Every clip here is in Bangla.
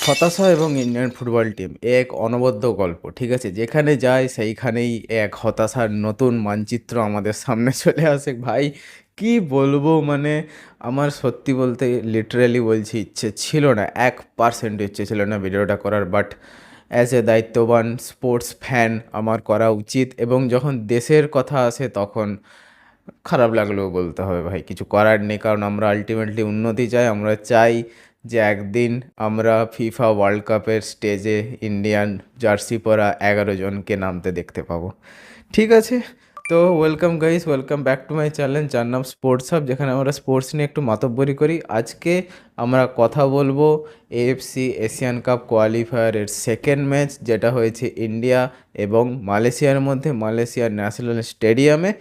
হতাশা এবং ইন্ডিয়ান ফুটবল টিম এক অনবদ্য গল্প, ঠিক আছে? যেখানে যায় সেইখানেই এক হতাশার নতুন মানচিত্র আমাদের সামনে চলে আসে ভাই। কি বলবো, মানে আমার সত্যি বলতে লিটারেলি বলছি, ইচ্ছে ছিল না, 1% ইচ্ছে ছিল না ভিডিওটা করার, বাট অ্যাজ এ দায়িত্ববান স্পোর্টস ফ্যান আমার করা উচিত। এবং যখন দেশের কথা আসে তখন খারাপ লাগলেও বলতে হবে ভাই, কিছু করার নেই, কারণ আমরা আলটিমেটলি উন্নতি চাই। আমরা চাই যে একদিন আমরা ফিফা ওয়ার্ল্ড কাপের স্টেজে ইন্ডিয়ান জার্সি পরা 11 জনকে নামতে দেখতে পাবো। ঠিক আছে, তো welcome guys, welcome back to my channel, যার নাম স্পোর্টস হাব, যেখানে আমরা স্পোর্টস নিয়ে একটু মাতব্বরি করি। আজকে আমরা কথা বলবো এএফসি এশিয়ান কাপ কোয়ালিফায়ারের সেকেন্ড ম্যাচ, যেটা হয়েছে ইন্ডিয়া এবং মালয়েশিয়ার মধ্যে, মালয়েশিয়ার ন্যাশনাল স্টেডিয়ামে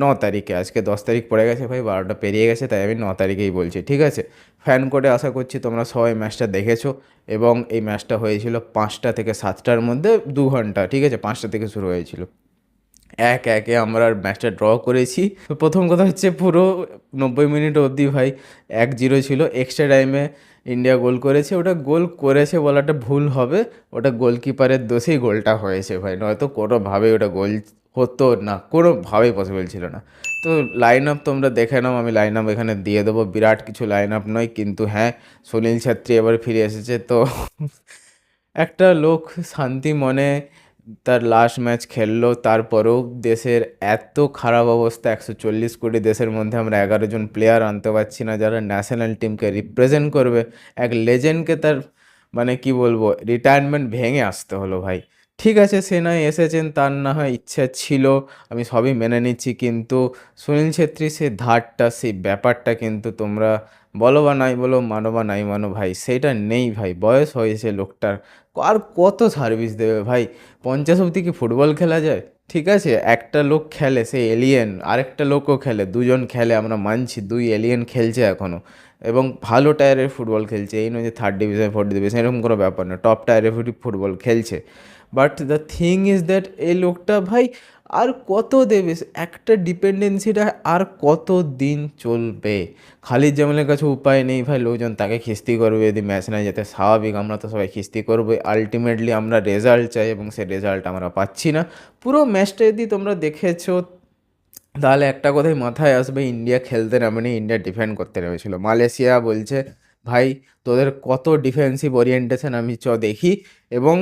9 তারিখে। আজকে 10 তারিখ পড়ে গেছে ভাই, 12টা পেরিয়ে গেছে, তাই আমি 9 তারিখেই বলছি। ঠিক আছে, ফ্যান কোডে আশা করছি তোমরা সবাই ম্যাচটা দেখেছো। এবং এই ম্যাচটা হয়েছিল 5টা থেকে 7টার মধ্যে, 2 ঘন্টা। ঠিক আছে, 5টা থেকে শুরু হয়েছিল। এক একে আমরা ম্যাচটা ড্র করেছি। তো প্রথম কথা হচ্ছে, পুরো 90 মিনিট অবধি ভাই 1-0 ছিল। এক্সট্রা টাইমে ইন্ডিয়া গোল করেছে, ওটা গোল করেছে বলাটা ভুল হবে, ওটা গোলকিপারের দোষেই গোলটা হয়েছে ভাই, নয়তো কোনোভাবেই ওটা গোল হতো না, কোনোভাবেই পসিবল ছিল না। তো লাইন আপ তোমরা দেখে নাও, আমি লাইন আপ এখানে দিয়ে দেবো, বিরাট কিছু লাইন আপ নয়, কিন্তু হ্যাঁ, সুনীল ছেত্রী এবার ফিরে এসেছে তো একটা লোক শান্তি মনে তার লাস্ট ম্যাচ খেললো, তারপরেও দেশের এত খারাপ অবস্থা, 140 কোটি দেশের মধ্যে আমরা 11 জন প্লেয়ার আনতে পারছি না যারা ন্যাশনাল টিমকে রিপ্রেজেন্ট করবে। এক লেজেন্ডকে তার মানে কি বলবো, রিটায়ারমেন্ট ভেঙে আসতে হলো ভাই। ঠিক আছে, সে নয় এসেছেন, তার না হয় ইচ্ছা ছিল, আমি সবই মেনে নিচ্ছি, কিন্তু সুনীল ছেত্রী সেই ধারটা, সেই ব্যাপারটা কিন্তু তোমরা বলো বা নাই বলো, মানো বা নাই মানো ভাই, সেইটা নেই ভাই। বয়স হয়েছে লোকটার, আর কত সার্ভিস দেবে ভাই? 50 অবধি কি ফুটবল খেলা যায়? ঠিক আছে, একটা লোক খেলে, সে এলিয়েন, আরেকটা লোকও খেলে, দুজন খেলে, আমরা মানছি, 2 এলিয়েন খেলছে এখনও, এবং ভালো টায়ারের ফুটবল খেলছে। এই নয় যে 3rd ডিভিশন 4th ডিভিশন, এরকম কোনো ব্যাপার না, টপ টায়ারের ফুটবল খেলছে। But the thing is that এই লোকটা ভাই আর কত দেবে? একটা ডিপেন্ডেন্সিটা আর কত দিন চলবে? খালিদ জামিলের কাছে উপায় নেই ভাই, লোকজন তাকে খিস্তি করবে যদি ম্যাচ না যেতে, স্বাভাবিক, আমরা তো সবাই খিস্তি করবো। আলটিমেটলি আমরা রেজাল্ট চাই এবং সে রেজাল্ট আমরা পাচ্ছি না। পুরো ম্যাচটা যদি তোমরা দেখেছো তাহলে একটা কথাই মাথায় আসবে, ইন্ডিয়া খেলতে নামেনি, ইন্ডিয়া ডিফেন্ড করতে নেমেছিল। মালয়েশিয়া বলছে ভাই তোদের কত ডিফেন্সিভ ওরিয়েন্টেশন আমি দেখি, এবং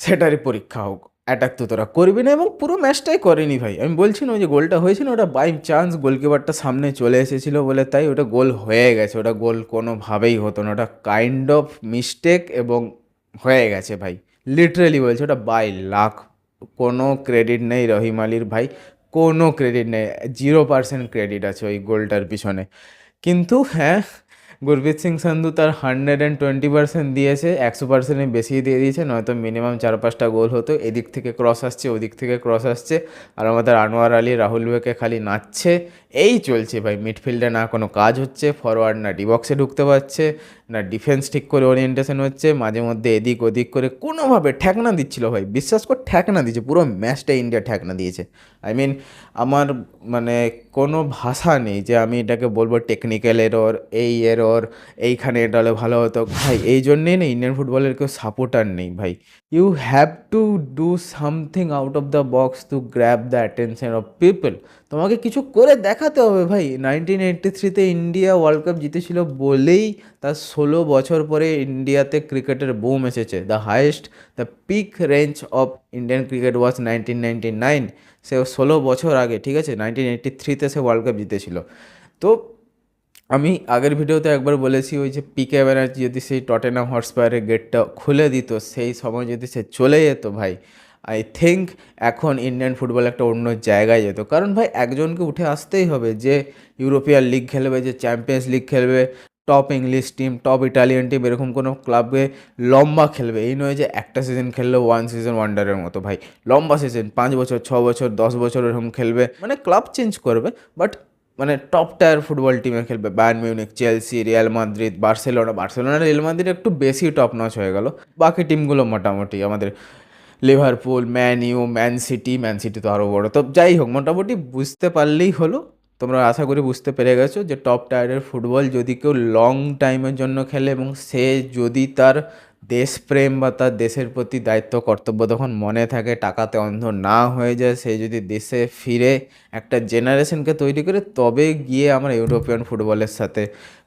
সেটারই পরীক্ষা হোক। অ্যাটাক তো তোরা করবি না, এবং পুরো ম্যাচটাই করেনি ভাই। আমি বলছি না, ওই যে গোলটা হয়েছিল ওটা বাই চান্স গোলকিপারটা সামনে চলে এসেছিলো বলে তাই ওটা গোল হয়ে গেছে, ওটা গোল কোনোভাবেই হতো না, ওটা কাইন্ড অফ মিস্টেক এবং হয়ে গেছে ভাই। লিটারেলি বলছে, ওটা বাই লাক, কোনো ক্রেডিট নেই রহিম আলীর ভাই, কোনো ক্রেডিট নেই, 0% ক্রেডিট আছে ওই গোলটার পিছনে। কিন্তু হ্যাঁ, গুরপ্রীত সিং সান্ধু তার 120% দিয়েছে, 100%-এর বেশি দিয়ে দিয়েছে, নয়তো মিনিমাম 4-5টা গোল হতো। এদিক থেকে ক্রস আসছে, ওদিক থেকে ক্রস আসছে, আর আমাদের আনোয়ার আলী রাহুল বেকে খালি নাচছে। এই চলছে ভাই, মিডফিল্ডে না কোনো কাজ হচ্ছে, ফরওয়ার্ড না ডিবক্সে ঢুকতে পারছে, না ডিফেন্স ঠিক করে ওরিয়েন্টেশন হচ্ছে, মাঝে মধ্যে এদিক ওদিক করে কোনোভাবে ঠেকনা দিচ্ছিল ভাই, বিশ্বাস কর ঠেকনা দিচ্ছে, পুরো ম্যাচটা ইন্ডিয়া ঠেকনা দিয়েছে। আই মিন, আমার মানে কোনো ভাষা নেই যে আমি এটাকে বলবো টেকনিক্যাল এরর, এই এরর, এইখানে এটা হলে ভালো হতো ভাই। এই জন্যেই না ইন্ডিয়ান ফুটবলের কেউ সাপোর্টার নেই ভাই। You have to do something out of the box to grab the attention of people. তোমাকে কিছু করে দেখাতে হবে ভাই। 1983-তে ইন্ডিয়া ওয়ার্ল্ড কাপ জিতেছিল বলেই তার 16 বছর পরে ইন্ডিয়াতে ক্রিকেটের বুম এসেছে। The highest, the peak range of Indian cricket was 1999। সে 16 বছর আগে, ঠিক আছে, 1983-তে সে ওয়ার্ল্ড কাপ জিতেছিল। তো আমি আগের ভিডিওতে একবার বলেছি, ওই যে পিকে ব্যানার্জি যদি সেই টটেনহাম হটস্পায়ারের গেটটা খুলে দিত সেই সময়, যদি সে চলে যেত ভাই, আই থিঙ্ক এখন ইন্ডিয়ান ফুটবল একটা অন্য জায়গায় যেত। কারণ ভাই একজনকে উঠে আসতেই হবে, যে ইউরোপিয়ান লিগ খেলবে, যে চ্যাম্পিয়ন্স লিগ খেলবে, top English team, top Italian team, এরকম কোনো ক্লাবে লম্বা খেলবে। এই নয় যে একটা সিজন খেললো, ওয়ান সিজন ওয়ান্ডারের মতো ভাই, লম্বা সিজন 5 বছর 6 বছর 10 বছর এরকম খেলবে, মানে ক্লাব চেঞ্জ করবে, বাট মানে টপ টায়ার ফুটবল টিমে খেলবে। Bayern Munich, Chelsea, Real Madrid, Barcelona Real Madrid একটু বেশি টপ নচ হয়ে গেল, বাকি টিমগুলো মোটামুটি আমাদের Liverpool, Man U, Man City তো আরও বড়। তো যাই হোক, মোটামুটি বুঝতে পারলেই হলো, তোমরা আশা করি বুঝতে পেরে গেছো যে টপ টায়ারের ফুটবল যদি কেউ লং টাইমের জন্য খেলে এবং সে যদি তার দেশপ্রেম বা তার দেশের প্রতি দায়িত্ব কর্তব্য তখন মনে থাকে, টাকাতে অন্ধ না হয়ে যায়, সে যদি দেশে ফিরে একটা জেনারেশনকে তৈরি করে, তবে গিয়ে আমরা ইউরোপিয়ান ফুটবলের সাথে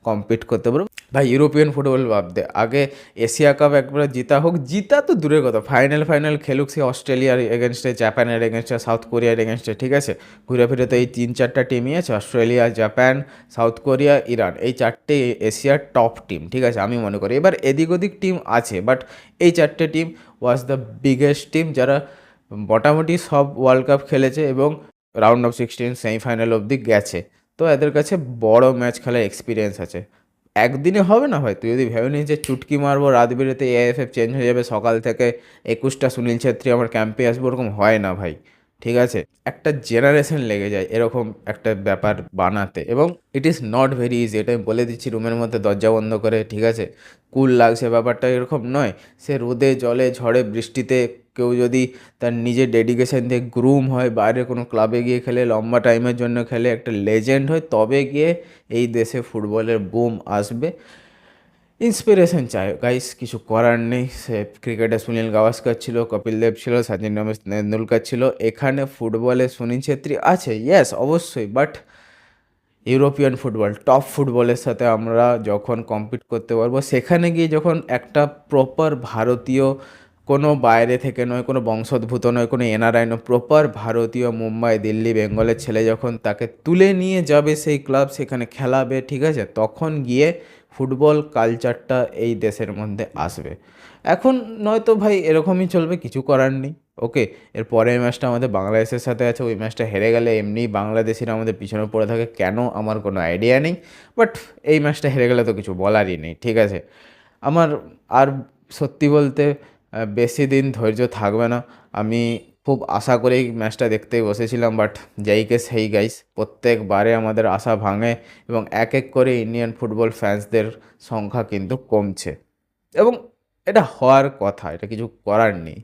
কম্পিট করতে পারবো। ভাই ইউরোপিয়ান ফুটবল বাদ দে, আগে এশিয়া কাপ একবার জিতা হোক, জিতা তো দূরের কথা, ফাইনাল খেলুক সে অস্ট্রেলিয়ার এগেনস্টে, জাপানের এগেনস্টে, সাউথ কোরিয়ার এগেনস্টে, ঠিক আছে। ঘুরে ফিরে তো এই 3-4টা টিমই আছে, Australia, Japan, south Korea, Iran, এই 4টে এশিয়ার টপ টিম, ঠিক আছে আমি মনে করি। এবার এদিক ওদিক টিম আছে, বাট এই 4টে team was the biggest team, যারা মোটামুটি সব ওয়ার্ল্ড কাপ খেলেছে এবং রাউন্ড অফ 16 সেমিফাইনাল অবধি গেছে। তো এদের কাছে বড় ম্যাচ খেলার এক্সপিরিয়েন্স আছে। একদিনে হবে না ভাই, তুই যদি ভেবে নিস যে চুটকি মারবো রাত বেরোতে এআইএফএফ চেঞ্জ হয়ে যাবে, সকাল থেকে 21টা সুনীল ছেত্রী আমার ক্যাম্পে আসবো, ওরকম হয় না ভাই, ঠিক আছে। একটা জেনারেশন লেগে যায় এরকম একটা ব্যাপার বানাতে, এবং it is not very easy, এটা আমি বলে দিচ্ছি রুমের মধ্যে দরজা বন্ধ করে, ঠিক আছে। কুল লাগছে ব্যাপারটা এরকম নয়, সে রোদে জলে ঝড়ে বৃষ্টিতে কেউ যদি তার নিজের ডেডিকেশন দিয়ে গ্রুম হয়, বাইরে কোনো ক্লাবে গিয়ে খেলে, লম্বা টাইমের জন্য খেলে, একটা লেজেন্ড হয়, তবে গিয়ে এই দেশে ফুটবলের বুম আসবে। ইন্সপিরেশন চাই গাইস, কিছু করার নেই। সে ক্রিকেটে সুনীল গাভাস্কর ছিল, কপিল দেব ছিল, সচিন রমেশ তেন্ডুলকার ছিল, এখানে ফুটবলে সুনীল ছেত্রী আছে, ইয়েস অবশ্যই, বাট ইউরোপিয়ান ফুটবল, টপ ফুটবলের সাথে আমরা যখন কম্পিট করতে পারবো, সেখানে গিয়ে যখন একটা প্রপার ভারতীয়, কোনো বাইরে থেকে নয়, কোনো বংশোদ্ভূত নয়, কোনো এনআরআই নয়, প্রপার ভারতীয়, মুম্বাই, দিল্লি, বেঙ্গলের ছেলে যখন তাকে তুলে নিয়ে যাবে সেই ক্লাব, সেখানে খেলাবে, ঠিক আছে, তখন গিয়ে ফুটবল কালচারটা এই দেশের মধ্যে আসবে। এখন নয়তো ভাই এরকমই চলবে, কিছু করার নেই। ওকে, এর পরের ম্যাচটা আমাদের বাংলাদেশের সাথে আছে, ওই ম্যাচটা হেরে গেলে এমনি বাংলাদেশিরা আমাদের পিছনে পড়ে থাকে, কেন আমার কোনো আইডিয়া নেই, বাট এই ম্যাচটা হেরে গেলে তো কিছু বলারই নেই, ঠিক আছে। আমার আর সত্যি বলতে বেশি দিন ধৈর্য থাকবে না, আমি খুব আশা করেই ম্যাচটা দেখতেই বসেছিলাম, বাট যেইকে সেই গাইস, প্রত্যেকবারে আমাদের আশা ভাঙে এবং এক এক করে ইন্ডিয়ান ফুটবল ফ্যান্সদের সংখ্যা কিন্তু কমছে, এবং এটা হওয়ার কথা, এটা কিছু করার নেই।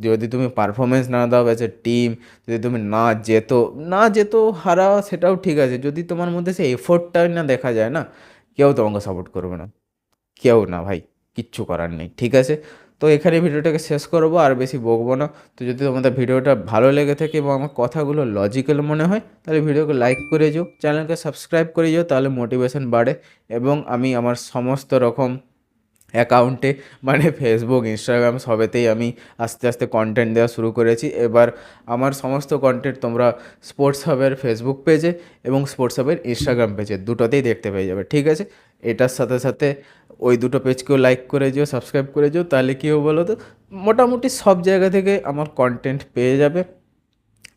যদি তুমি পারফরমেন্স না দাও অ্যাজ এ টিম, যদি তুমি না যেত হারা সেটাও ঠিক আছে, যদি তোমার মধ্যে সেই এফোর্টটাই না দেখা যায় না, কেউ তোমাকে সাপোর্ট করবে না, কেউ না ভাই, কিচ্ছু করার নেই, ঠিক আছে। তো এখানে ভিডিওটাকে শেষ করবো, আর বেশি বকবো না। তো যদি তোমাদের ভিডিওটা ভালো লেগে থাকে এবং আমার কথাগুলো লজিক্যাল মনে হয়, তাহলে ভিডিওকে লাইক করে যাও, চ্যানেলকে সাবস্ক্রাইব করে যাও, তাহলে মোটিভেশন বাড়ে। এবং আমি আমার সমস্ত রকম অ্যাকাউন্টে, মানে ফেসবুক, ইনস্টাগ্রাম, সবেতেই আমি আস্তে আস্তে কন্টেন্ট দেওয়া শুরু করেছি। এবার আমার সমস্ত কন্টেন্ট তোমরা স্পোর্টস হাবের ফেসবুক পেজে এবং স্পোর্টস হাবের ইনস্টাগ্রাম পেজে দুটোতেই দেখতে পেয়ে যাবে, ঠিক আছে। এটার সাথে সাথে ওই দুটো পেজকেও লাইক করে যেও, সাবস্ক্রাইব করে যেও, তাহলে কী হবে বলো তো, মোটামুটি সব জায়গা থেকে আমার কন্টেন্ট পেয়ে যাবে,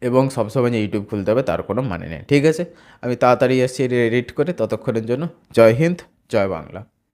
এবং সবসময় যে ইউটিউব খুলতে হবে তার কোনো মানে নেই, ঠিক আছে। আমি তাড়াতাড়ি এসেছি এডিট করে, ততক্ষণের জন্য জয় হিন্দ, জয় বাংলা।